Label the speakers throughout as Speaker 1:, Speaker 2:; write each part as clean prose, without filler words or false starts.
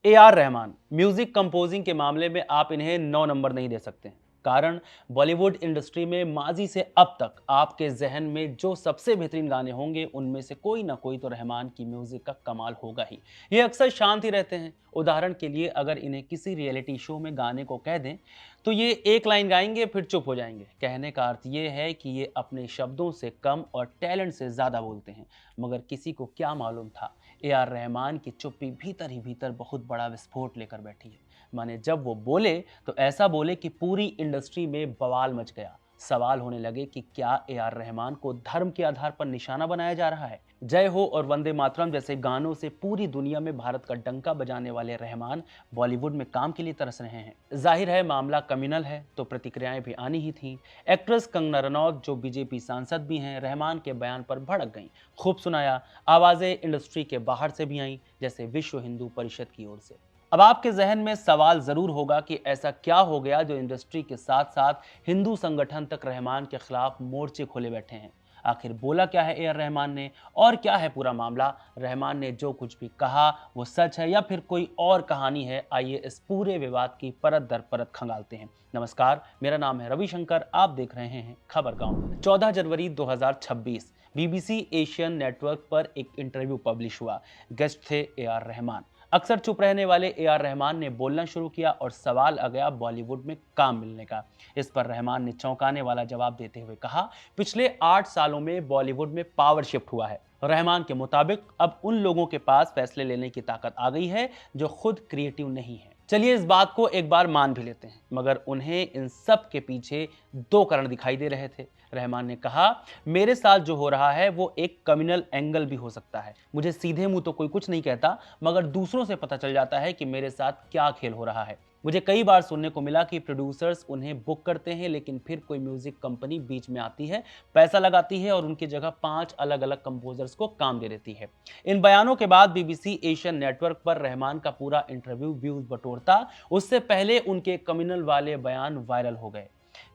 Speaker 1: A R Rahman music composing के मामले में आप इन्हें 9 नंबर नहीं दे सकते हैं। कारण बॉलीवुड इंडस्ट्री में माजी से अब तक आपके जहन में जो सबसे बेहतरीन गाने होंगे उनमें से कोई ना कोई तो रहमान की म्यूजिक का कमाल होगा ही। ये अक्सर शांत ही रहते हैं। उदाहरण के लिए अगर इन्हें किसी रियलिटी शो में गाने को कह दें तो ये एक लाइन गाएंगे फिर चुप हो जाएंगे। कहने का अर्थ ये है कि ये अपने शब्दों से कम और टैलेंट से ज्यादा बोलते हैं। मगर किसी को क्या मालूम था, ए आर रहमान की चुप्पी भीतर ही भीतर बहुत बड़ा विस्फोट लेकर बैठी है। माने जब वो बोले तो ऐसा बोले कि पूरी इंडस्ट्री में बवाल मच गया। सवाल होने लगे कि क्या ए आर रहमान को धर्म के आधार पर निशाना बनाया जा रहा है। जय हो और वंदे मातरम जैसे गानों से पूरी दुनिया में भारत का डंका बजाने वाले रहमान बॉलीवुड में काम के लिए तरस रहे हैं। जाहिर है मामला कम्युनल है तो प्रतिक्रियाएं भी आनी ही थी। एक्ट्रेस कंगना रनौत जो बीजेपी सांसद भी हैं, रहमान के बयान पर भड़क गईं। खूब सुनाया। आवाजें इंडस्ट्री के बाहर से भी आईं, जैसे विश्व हिंदू परिषद की ओर से। अब आपके जहन में सवाल जरूर होगा कि ऐसा क्या हो गया जो इंडस्ट्री के साथ साथ हिंदू संगठन तक रहमान के खिलाफ मोर्चे खोले बैठे हैं। आखिर बोला क्या है ए आर रहमान ने और क्या है पूरा मामला। रहमान ने जो कुछ भी कहा वो सच है या फिर कोई और कहानी है, आइए इस पूरे विवाद की परत दर परत खंगालते हैं। नमस्कार, मेरा नाम है रविशंकर, आप देख रहे हैं खबर गांव। 14 जनवरी 2026 बीबीसी एशियन नेटवर्क पर एक इंटरव्यू पब्लिश हुआ। गेस्ट थे ए आर रहमान। अक्सर चुप रहने वाले ए आर रहमान ने बोलना शुरू किया और सवाल आ गया बॉलीवुड में काम मिलने का। इस पर रहमान ने चौंकाने वाला जवाब देते हुए कहा, पिछले 8 सालों में बॉलीवुड में पावर शिफ्ट हुआ है। रहमान के मुताबिक अब उन लोगों के पास फैसले लेने की ताकत आ गई है जो खुद क्रिएटिव नहीं है। चलिए इस बात को एक बार मान भी लेते हैं, मगर उन्हें इन सब के पीछे दो कारण दिखाई दे रहे थे। रहमान ने कहा, मेरे साथ जो हो रहा है वो एक कम्युनल एंगल भी हो सकता है। मुझे सीधे मुंह तो कोई कुछ नहीं कहता, मगर दूसरों से पता चल जाता है कि मेरे साथ क्या खेल हो रहा है। मुझे कई बार सुनने को मिला कि प्रोड्यूसर्स उन्हें बुक करते हैं लेकिन फिर कोई म्यूजिक कंपनी बीच में आती है, पैसा लगाती है और उनकी जगह 5 अलग अलग कंपोजर्स को काम दे देती है। इन बयानों के बाद बीबीसी एशियन नेटवर्क पर रहमान का पूरा इंटरव्यू व्यूज बटोरता, उससे पहले उनके कम्युनल वाले बयान वायरल हो गए।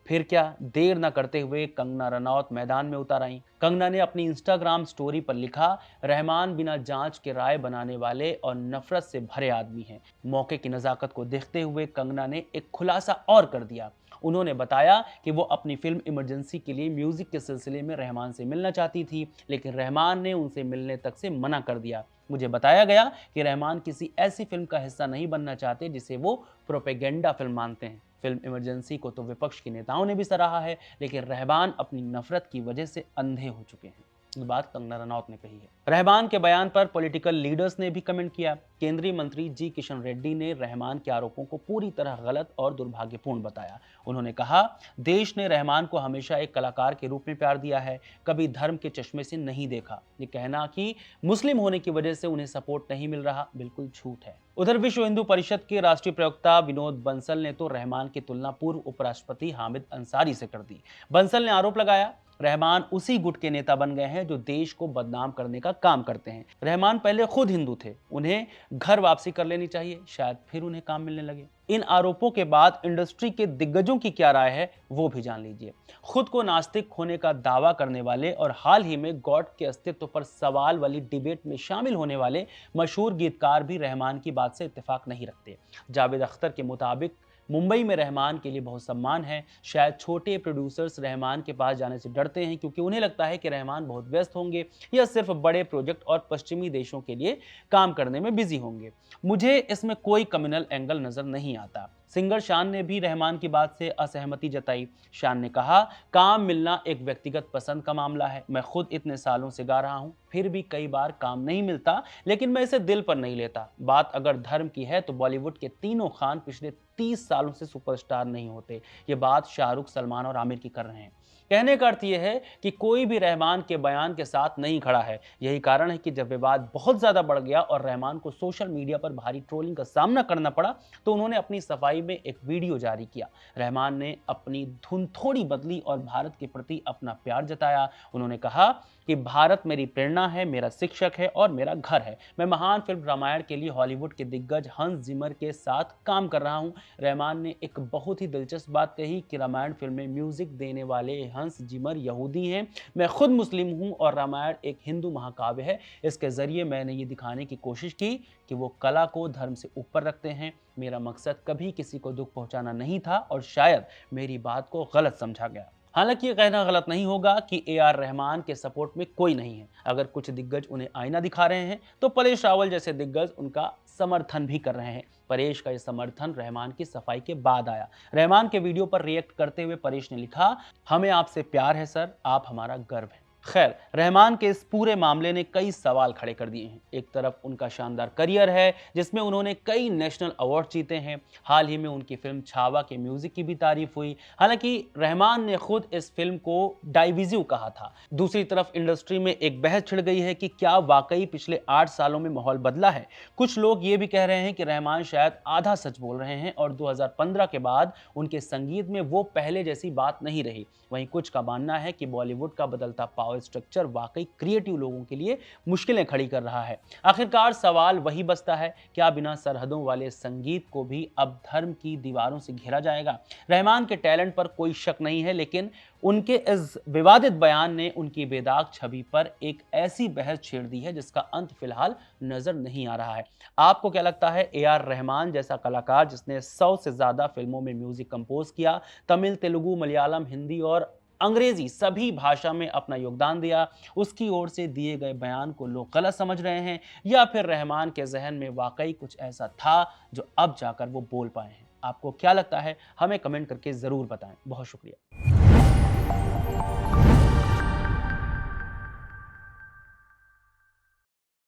Speaker 1: फिर क्या, देर न करते हुए कंगना रनौत मैदान में उतर आईं। कंगना ने अपनी इंस्टाग्राम स्टोरी पर लिखा, रहमान बिना जांच के राय बनाने वाले और नफरत से भरे आदमी हैं। मौके की नजाकत को देखते हुए कंगना ने एक खुलासा और कर दिया। उन्होंने बताया कि वो अपनी फिल्म इमरजेंसी के लिए म्यूजिक के सिलसिले में रहमान से मिलना चाहती थी, लेकिन रहमान ने उनसे मिलने तक से मना कर दिया। मुझे बताया गया कि रहमान किसी ऐसी फिल्म का हिस्सा नहीं बनना चाहते जिसे वो प्रोपेगेंडा फिल्म मानते हैं। फिल्म इमरजेंसी को तो विपक्ष के नेताओं ने भी सराहा है, लेकिन रहमान अपनी नफरत की वजह से अंधे हो चुके हैं। ये बात कंगना रनौत ने कही है। रहमान के बयान पर पॉलिटिकल लीडर्स ने भी कमेंट किया। केंद्रीय मंत्री जी किशन रेड्डी ने रहमान के आरोपों को पूरी तरह गलत और दुर्भाग्यपूर्ण बताया। उन्होंने कहा, देश ने रहमान को हमेशा एक कलाकार के रूप में प्यार दिया है, कभी धर्म के चश्मे से नहीं देखा। ये कहना कि मुस्लिम होने की वजह से उन्हें सपोर्ट नहीं मिल रहा, बिल्कुल झूठ है। उधर विश्व हिंदू परिषद के राष्ट्रीय प्रवक्ता विनोद बंसल ने तो रहमान की तुलना पूर्व उपराष्ट्रपति हामिद अंसारी से कर दी। बंसल ने आरोप लगाया, रहमान उसी गुट के नेता बन गए हैं जो देश को बदनाम करने का काम करते हैं। रहमान पहले खुद हिंदू थे, उन्हें घर वापसी कर लेनी चाहिए, शायद फिर उन्हें काम मिलने लगे। इन आरोपों के बाद इंडस्ट्री के दिग्गजों की क्या राय है वो भी जान लीजिए। खुद को नास्तिक होने का दावा करने वाले और हाल ही में गॉड के अस्तित्व पर सवाल वाली डिबेट में शामिल होने वाले मशहूर गीतकार भी रहमान की बात से इत्तेफाक नहीं रखते। जावेद अख्तर के मुताबिक मुंबई में रहमान के लिए बहुत सम्मान है। शायद छोटे प्रोड्यूसर्स रहमान के पास जाने से डरते हैं क्योंकि उन्हें लगता है कि रहमान बहुत व्यस्त होंगे या सिर्फ बड़े प्रोजेक्ट और पश्चिमी देशों के लिए काम करने में बिजी होंगे। मुझे इसमें कोई कम्युनल एंगल नजर नहीं आता। सिंगर शान ने भी रहमान की बात से असहमति जताई। शान ने कहा, काम मिलना एक व्यक्तिगत पसंद का मामला है। मैं खुद इतने सालों से गा रहा हूं, फिर भी कई बार काम नहीं मिलता, लेकिन मैं इसे दिल पर नहीं लेता। बात अगर धर्म की है तो बॉलीवुड के तीनों खान पिछले 30 सालों से सुपरस्टार नहीं होते। ये बात शाहरुख, सलमान और आमिर की कर रहे हैं। कहने का अर्थ यह है कि कोई भी रहमान के बयान के साथ नहीं खड़ा है। यही कारण है कि जब विवाद बहुत ज्यादा बढ़ गया और रहमान को सोशल मीडिया पर भारी ट्रोलिंग का सामना करना पड़ा तो उन्होंने अपनी सफाई में एक वीडियो जारी किया। रहमान ने अपनी धुन थोड़ी बदली और भारत के प्रति अपना प्यार जताया। उन्होंने कहा, कि भारत मेरी प्रेरणा है, मेरा शिक्षक है और मेरा घर है। मैं महान फिल्म रामायण के लिए हॉलीवुड के दिग्गज हंस जिमर के साथ काम कर रहा हूं। रहमान ने एक बहुत ही दिलचस्प बात कही कि रामायण फिल्म में म्यूजिक देने वाले हंस जिमर यहूदी हैं। मैं खुद मुस्लिम हूं और रामायण एक हिंदू महाकाव्य है। इसके जरिए मैंने ये दिखाने की कोशिश की कि वो कला को धर्म से ऊपर रखते हैं। मेरा मकसद कभी किसी को दुख पहुंचाना नहीं था और शायद मेरी बात को गलत समझा गया। हालांकि ये कहना गलत नहीं होगा कि ए आर रहमान के सपोर्ट में कोई नहीं है। अगर कुछ दिग्गज उन्हें आईना दिखा रहे हैं तो परेश रावल जैसे दिग्गज उनका समर्थन भी कर रहे हैं। परेश का ये समर्थन रहमान की सफाई के बाद आया। रहमान के वीडियो पर रिएक्ट करते हुए परेश ने लिखा, हमें आपसे प्यार है सर, आप हमारा गर्व है। खैर, रहमान के इस पूरे मामले ने कई सवाल खड़े कर दिए हैं। एक तरफ उनका शानदार करियर है जिसमें उन्होंने कई नेशनल अवार्ड जीते हैं। हाल ही में उनकी फिल्म छावा के म्यूजिक की भी तारीफ हुई। हालांकि रहमान ने खुद इस फिल्म को डाइविजिव कहा था। दूसरी तरफ इंडस्ट्री में एक बहस छिड़ गई है कि क्या वाकई पिछले 8 सालों में माहौल बदला है। कुछ लोग ये भी कह रहे हैं कि रहमान शायद आधा सच बोल रहे हैं और 2015 के बाद उनके संगीत में वो पहले जैसी बात नहीं रही। वहीं कुछ का मानना है कि बॉलीवुड का बदलता पावर स्ट्रक्चर वाकई क्रिएटिव लोगों के लिए मुश्किलें खड़ी कर रहा है। आखिरकार सवाल वही बचता है, क्या बिना सरहदों वाले संगीत को भी अब धर्म की दीवारों से घेरा जाएगा? रहमान के टैलेंट पर कोई शक नहीं है, लेकिन उनके इस विवादित बयान ने उनकी बेदाग छवि पर एक ऐसी बहस छेड़ दी है जिसका अंत फिलहाल नजर नहीं आ रहा है। आपको क्या लगता है, ए.आर. रहमान जैसा कलाकार जिसने 100 से ज्यादा फिल्मों में म्यूजिक कंपोज किया, तमिल, तेलुगु, मलयालम, हिंदी और अंग्रेजी सभी भाषा में अपना योगदान दिया, उसकी ओर से दिए गए बयान को लोग गलत समझ रहे हैं या फिर रहमान के जहन में वाकई कुछ ऐसा था जो अब जाकर वो बोल पाए हैं? आपको क्या लगता है, हमें कमेंट करके जरूर बताएं। बहुत शुक्रिया।